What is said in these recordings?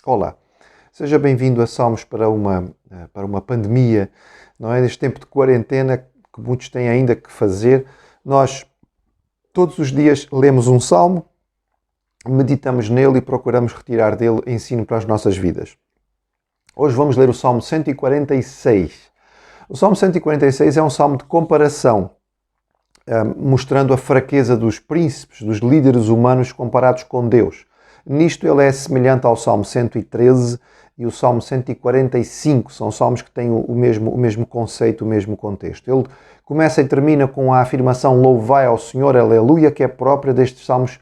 Olá, seja bem-vindo a Salmos para uma pandemia, não é? Neste tempo de quarentena que muitos têm ainda que fazer. Nós todos os dias lemos um salmo, meditamos nele e procuramos retirar dele ensino para as nossas vidas. Hoje vamos ler o Salmo 146. O Salmo 146 é um salmo de comparação, mostrando a fraqueza dos príncipes, dos líderes humanos comparados com Deus. Nisto ele é semelhante ao Salmo 113 e o Salmo 145. São salmos que têm o mesmo conceito, o mesmo contexto. Ele começa e termina com a afirmação "Louvai ao Senhor, aleluia", que é própria destes salmos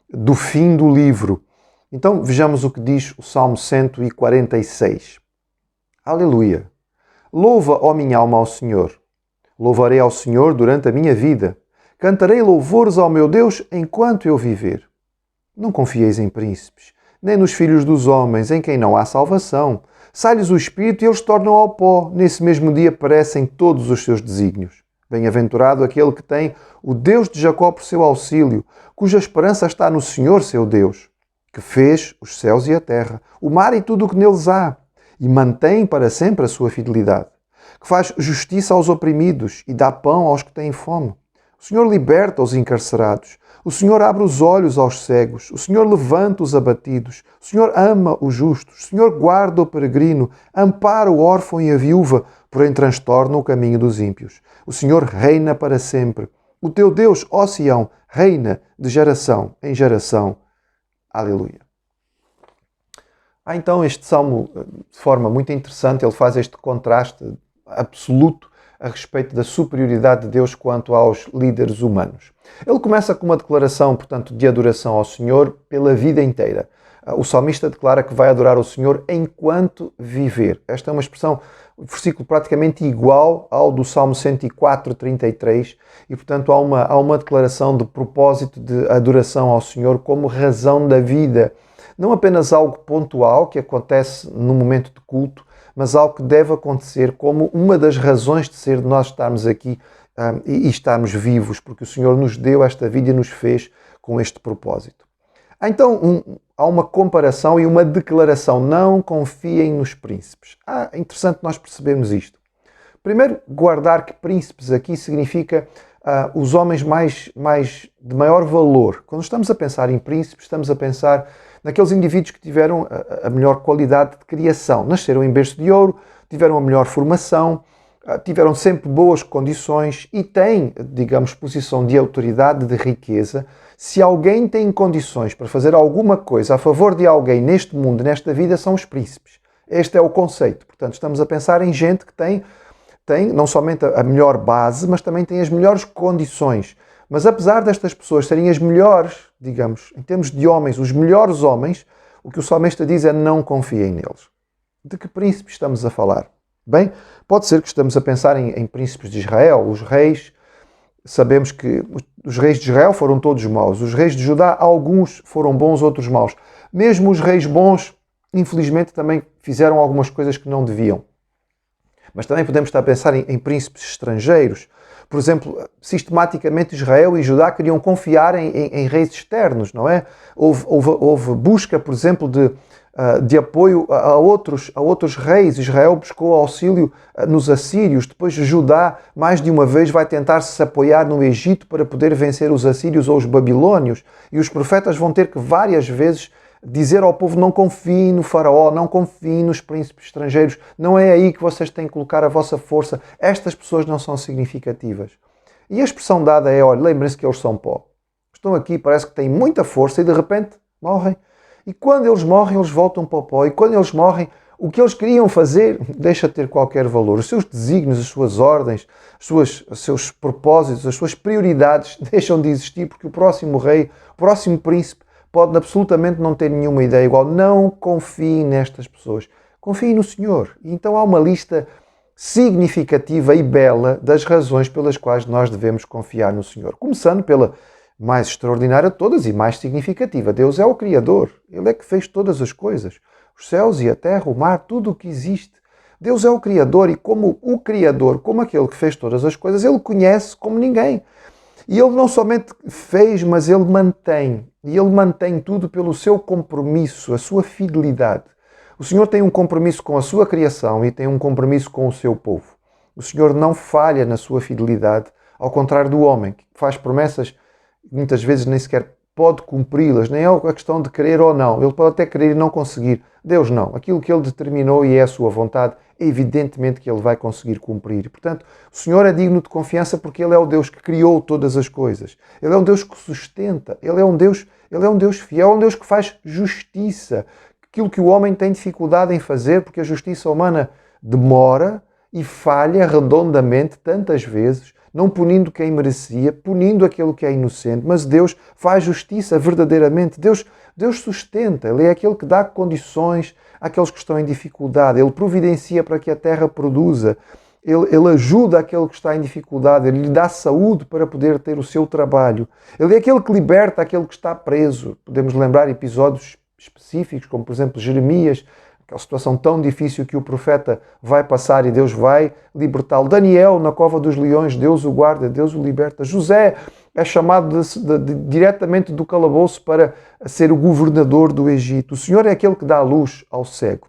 do fim do livro. Então vejamos o que diz o Salmo 146. Aleluia! Louva, ó minha alma, ao Senhor. Louvarei ao Senhor durante a minha vida. Cantarei louvores ao meu Deus enquanto eu viver. Não confieis em príncipes, nem nos filhos dos homens, em quem não há salvação. Sai-lhes o espírito e eles tornam ao pó. Nesse mesmo dia perecem todos os seus desígnios. Bem-aventurado aquele que tem o Deus de Jacó por seu auxílio, cuja esperança está no Senhor, seu Deus, que fez os céus e a terra, o mar e tudo o que neles há, e mantém para sempre a sua fidelidade, que faz justiça aos oprimidos e dá pão aos que têm fome. O Senhor liberta os encarcerados. O Senhor abre os olhos aos cegos. O Senhor levanta os abatidos. O Senhor ama os justos. O Senhor guarda o peregrino. Ampara o órfão e a viúva, porém transtorna o caminho dos ímpios. O Senhor reina para sempre. O teu Deus, ó Sião, reina de geração em geração. Aleluia. Há então este salmo, de forma muito interessante, ele faz este contraste absoluto a respeito da superioridade de Deus quanto aos líderes humanos. Ele começa com uma declaração, portanto, de adoração ao Senhor pela vida inteira. O salmista declara que vai adorar o Senhor enquanto viver. Esta é uma expressão, um versículo praticamente igual ao do Salmo 104:33 e, portanto, há uma declaração de propósito de adoração ao Senhor como razão da vida. Não apenas algo pontual que acontece no momento de culto, mas algo que deve acontecer como uma das razões de ser de nós estarmos aqui e estarmos vivos, porque o Senhor nos deu esta vida e nos fez com este propósito. Então, há uma comparação e uma declaração: não confiem nos príncipes. É interessante nós percebermos isto. Primeiro, guardar que príncipes aqui significa os homens de maior valor. Quando estamos a pensar em príncipes, estamos a pensar naqueles indivíduos que tiveram a melhor qualidade de criação. Nasceram em berço de ouro, tiveram a melhor formação, tiveram sempre boas condições e têm, digamos, posição de autoridade, de riqueza. Se alguém tem condições para fazer alguma coisa a favor de alguém neste mundo, nesta vida, são os príncipes. Este é o conceito. Portanto, estamos a pensar em gente que tem não somente a melhor base, mas também tem as melhores condições. Mas apesar destas pessoas serem as melhores, digamos, em termos de homens, os melhores homens, o que o salmista diz é: não confiem neles. De que príncipes estamos a falar? Bem, pode ser que estamos a pensar em príncipes de Israel. Os reis, sabemos que os reis de Israel foram todos maus. Os reis de Judá, alguns foram bons, outros maus. Mesmo os reis bons, infelizmente, também fizeram algumas coisas que não deviam. Mas também podemos estar a pensar em príncipes estrangeiros. Por exemplo, sistematicamente Israel e Judá queriam confiar em reis externos, não é? Houve busca, por exemplo, de apoio a outros reis. Israel buscou auxílio nos assírios. Depois Judá, mais de uma vez, vai tentar se apoiar no Egito para poder vencer os assírios ou os babilônios. E os profetas vão ter que várias vezes dizer ao povo: não confiem no faraó, não confiem nos príncipes estrangeiros, não é aí que vocês têm que colocar a vossa força, estas pessoas não são significativas. E a expressão dada é: olha, lembrem-se que eles são pó. Estão aqui, parece que têm muita força e de repente morrem. E quando eles morrem, eles voltam para o pó. E quando eles morrem, o que eles queriam fazer deixa de ter qualquer valor. Os seus desígnios, as suas ordens, os seus propósitos, as suas prioridades deixam de existir, porque o próximo rei, o próximo príncipe, pode absolutamente não ter nenhuma ideia igual. Não confiem nestas pessoas. Confiem no Senhor. E então há uma lista significativa e bela das razões pelas quais nós devemos confiar no Senhor. Começando pela mais extraordinária de todas e mais significativa. Deus é o Criador. Ele é que fez todas as coisas. Os céus e a terra, o mar, tudo o que existe. Deus é o Criador e como o Criador, como aquele que fez todas as coisas, Ele conhece como ninguém. E Ele não somente fez, mas Ele mantém. E Ele mantém tudo pelo seu compromisso, a sua fidelidade. O Senhor tem um compromisso com a sua criação e tem um compromisso com o seu povo. O Senhor não falha na sua fidelidade, ao contrário do homem, que faz promessas e muitas vezes nem sequer pode cumpri-las, nem é a questão de querer ou não. Ele pode até querer e não conseguir. Deus não. Aquilo que Ele determinou e é a sua vontade, é evidentemente que Ele vai conseguir cumprir. Portanto, o Senhor é digno de confiança porque Ele é o Deus que criou todas as coisas. Ele é um Deus que sustenta. Ele é um Deus fiel, é um Deus que faz justiça. Aquilo que o homem tem dificuldade em fazer, porque a justiça humana demora e falha redondamente tantas vezes, não punindo quem merecia, punindo aquele que é inocente, mas Deus faz justiça verdadeiramente. Deus sustenta, Ele é aquele que dá condições àqueles que estão em dificuldade, Ele providencia para que a terra produza, Ele ajuda aquele que está em dificuldade, Ele lhe dá saúde para poder ter o seu trabalho. Ele é aquele que liberta aquele que está preso. Podemos lembrar episódios específicos, como por exemplo Jeremias, aquela situação tão difícil que o profeta vai passar e Deus vai libertá-lo. Daniel, na cova dos leões, Deus o guarda, Deus o liberta. José é chamado diretamente do calabouço para ser o governador do Egito. O Senhor é aquele que dá a luz ao cego.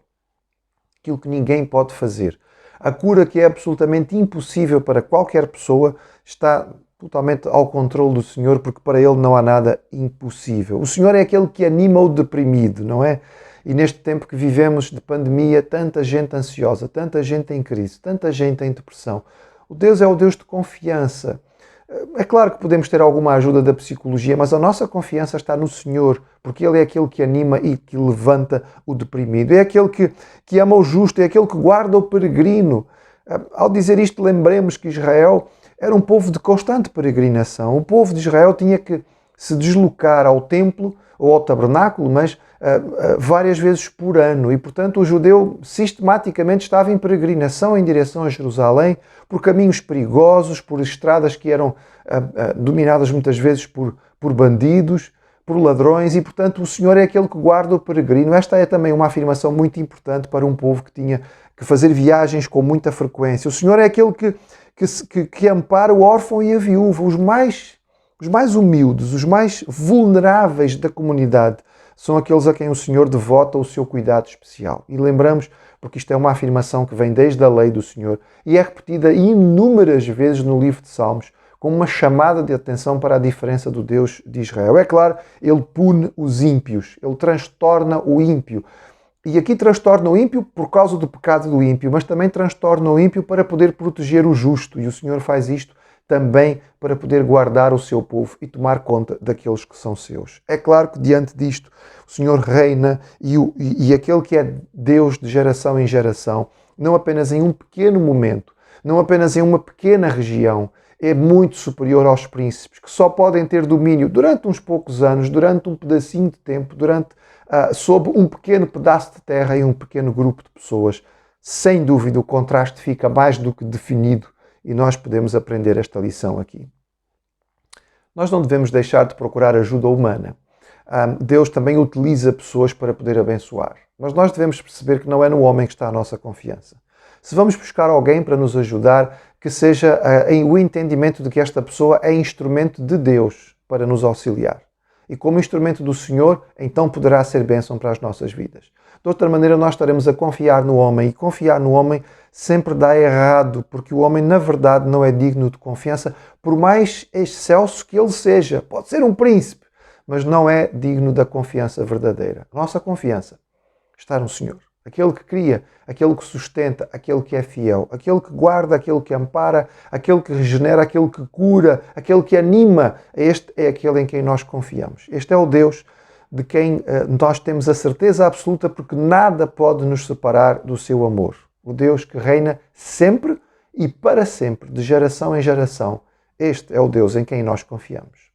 Aquilo que ninguém pode fazer. A cura que é absolutamente impossível para qualquer pessoa está totalmente ao controle do Senhor, porque para Ele não há nada impossível. O Senhor é aquele que anima o deprimido, não é? E neste tempo que vivemos de pandemia, tanta gente ansiosa, tanta gente em crise, tanta gente em depressão. O Deus é o Deus de confiança. É claro que podemos ter alguma ajuda da psicologia, mas a nossa confiança está no Senhor, porque Ele é aquele que anima e que levanta o deprimido. É aquele que ama o justo, é aquele que guarda o peregrino. Ao dizer isto, lembremos que Israel era um povo de constante peregrinação. O povo de Israel tinha que se deslocar ao templo ou ao tabernáculo, mas várias vezes por ano. E, portanto, o judeu sistematicamente estava em peregrinação em direção a Jerusalém, por caminhos perigosos, por estradas que eram dominadas muitas vezes por bandidos, por ladrões, e, portanto, o Senhor é aquele que guarda o peregrino. Esta é também uma afirmação muito importante para um povo que tinha que fazer viagens com muita frequência. O Senhor é aquele que ampara o órfão e a viúva, os mais humildes, os mais vulneráveis da comunidade, são aqueles a quem o Senhor devota o seu cuidado especial. E lembramos, porque isto é uma afirmação que vem desde a lei do Senhor e é repetida inúmeras vezes no livro de Salmos, como uma chamada de atenção para a diferença do Deus de Israel. É claro, Ele pune os ímpios, Ele transtorna o ímpio. E aqui transtorna o ímpio por causa do pecado do ímpio, mas também transtorna o ímpio para poder proteger o justo. E o Senhor faz isto também para poder guardar o seu povo e tomar conta daqueles que são seus. É claro que diante disto o Senhor reina e aquele que é Deus de geração em geração, não apenas em um pequeno momento, não apenas em uma pequena região, é muito superior aos príncipes, que só podem ter domínio durante uns poucos anos, durante um pedacinho de tempo, sob um pequeno pedaço de terra e um pequeno grupo de pessoas. Sem dúvida o contraste fica mais do que definido e nós podemos aprender esta lição aqui. Nós não devemos deixar de procurar ajuda humana. Deus também utiliza pessoas para poder abençoar. Mas nós devemos perceber que não é no homem que está a nossa confiança. Se vamos buscar alguém para nos ajudar, que seja o entendimento de que esta pessoa é instrumento de Deus para nos auxiliar. E como instrumento do Senhor, então poderá ser bênção para as nossas vidas. De outra maneira, nós estaremos a confiar no homem, e confiar no homem sempre dá errado, porque o homem, na verdade, não é digno de confiança, por mais excelso que ele seja. Pode ser um príncipe, mas não é digno da confiança verdadeira. A nossa confiança está no Senhor. Aquele que cria, aquele que sustenta, aquele que é fiel, aquele que guarda, aquele que ampara, aquele que regenera, aquele que cura, aquele que anima. Este é aquele em quem nós confiamos. Este é o Deus de quem nós temos a certeza absoluta, porque nada pode nos separar do seu amor. O Deus que reina sempre e para sempre, de geração em geração. Este é o Deus em quem nós confiamos.